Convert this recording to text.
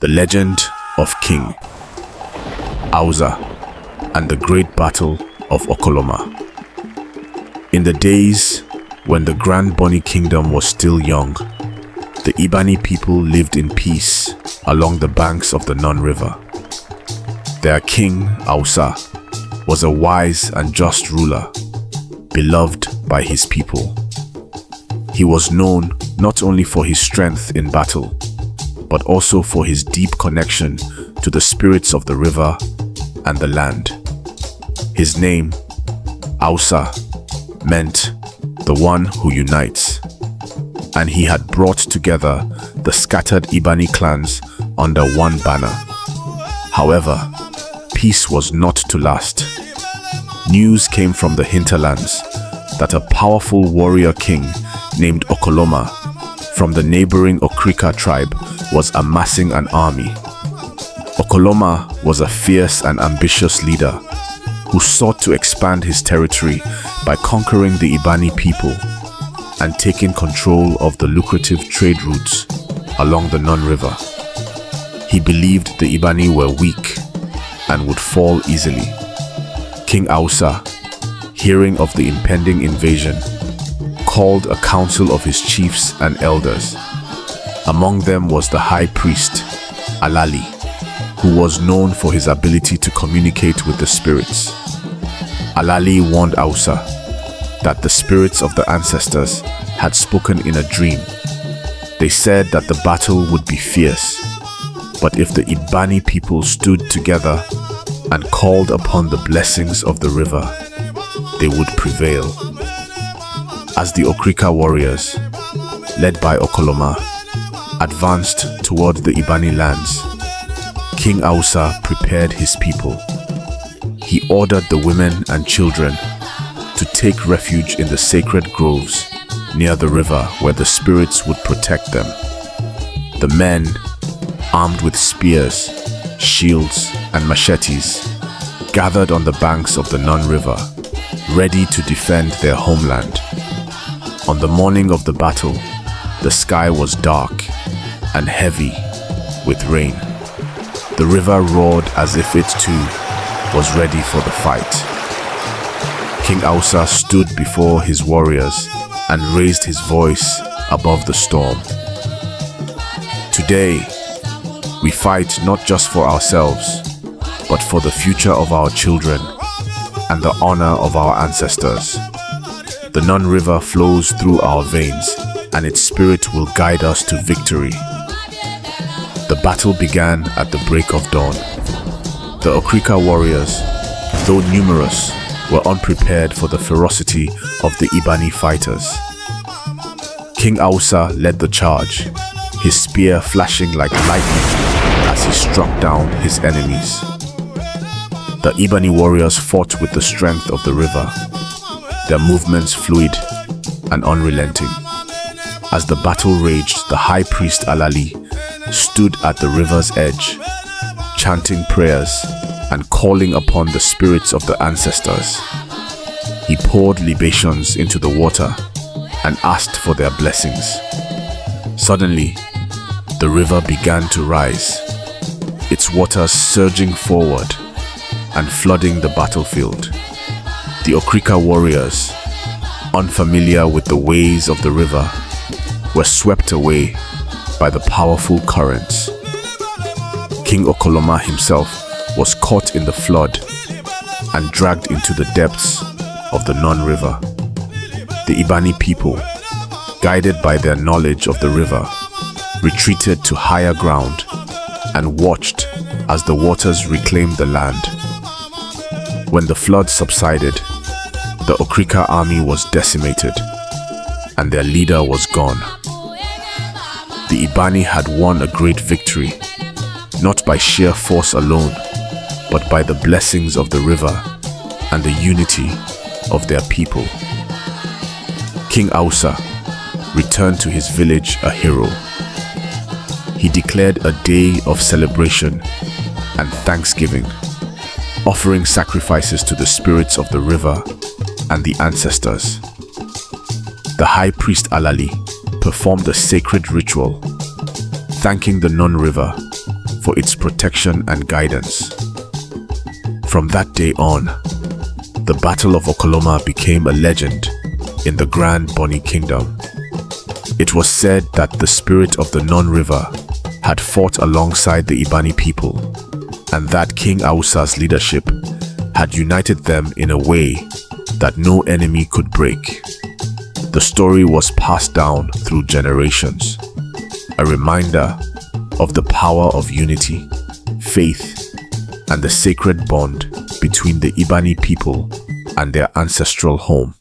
The Legend of King Awusa and the Great Battle of Okoloma. In the days when the Grand Bonny Kingdom was still young, the Ibani people lived in peace along the banks of the Nun River. Their king, Awusa, was a wise and just ruler, beloved by his people. He was known not only for his strength in battle, but also for his deep connection to the spirits of the river and the land. His name, Awusa, meant the one who unites, and he had brought together the scattered Ibani clans under one banner. However, peace was not to last. News came from the hinterlands that a powerful warrior king named Okoloma from the neighboring Okrika tribe was amassing an army. Okoloma was a fierce and ambitious leader who sought to expand his territory by conquering the Ibani people and taking control of the lucrative trade routes along the Nun River. He believed the Ibani were weak and would fall easily. King Awusa, hearing of the impending invasion, called a council of his chiefs and elders. Among them was the high priest, Alali, who was known for his ability to communicate with the spirits. Alali warned Awusa that the spirits of the ancestors had spoken in a dream. They said that the battle would be fierce, but if the Ibani people stood together and called upon the blessings of the river, they would prevail. As the Okrika warriors, led by Okoloma, advanced toward the Ibani lands, King Awusa prepared his people. He ordered the women and children to take refuge in the sacred groves near the river where the spirits would protect them. The men, armed with spears, shields, and machetes, gathered on the banks of the Nun River, ready to defend their homeland. On the morning of the battle, the sky was dark and heavy with rain. The river roared as if it too was ready for the fight. King Awusa stood before his warriors and raised his voice above the storm. Today, we fight not just for ourselves, but for the future of our children and the honor of our ancestors. The Nun River flows through our veins, and its spirit will guide us to victory. The battle began at the break of dawn. The Okrika warriors, though numerous, were unprepared for the ferocity of the Ibani fighters. King Awusa led the charge, his spear flashing like lightning as he struck down his enemies. The Ibani warriors fought with the strength of the river, their movements fluid and unrelenting. As the battle raged, the high priest Alali stood at the river's edge, chanting prayers and calling upon the spirits of the ancestors. He poured libations into the water and asked for their blessings. Suddenly, the river began to rise, its waters surging forward and flooding the battlefield. The Okrika warriors, unfamiliar with the ways of the river, were swept away by the powerful currents. King Okoloma himself was caught in the flood and dragged into the depths of the Nun River. The Ibani people, guided by their knowledge of the river, retreated to higher ground and watched as the waters reclaimed the land. When the flood subsided, the Okrika army was decimated and their leader was gone. The Ibani had won a great victory, not by sheer force alone, but by the blessings of the river and the unity of their people. King Awusa returned to his village a hero. He declared a day of celebration and thanksgiving, offering sacrifices to the spirits of the river and the ancestors. The high priest Alali performed a sacred ritual, thanking the Nun River for its protection and guidance. From that day on, the Battle of Okoloma became a legend in the Grand Bonny Kingdom. It was said that the spirit of the Nun River had fought alongside the Ibani people, and that King Awusa's leadership had united them in a way that no enemy could break. The story was passed down through generations, a reminder of the power of unity, faith, and the sacred bond between the Ibani people and their ancestral home.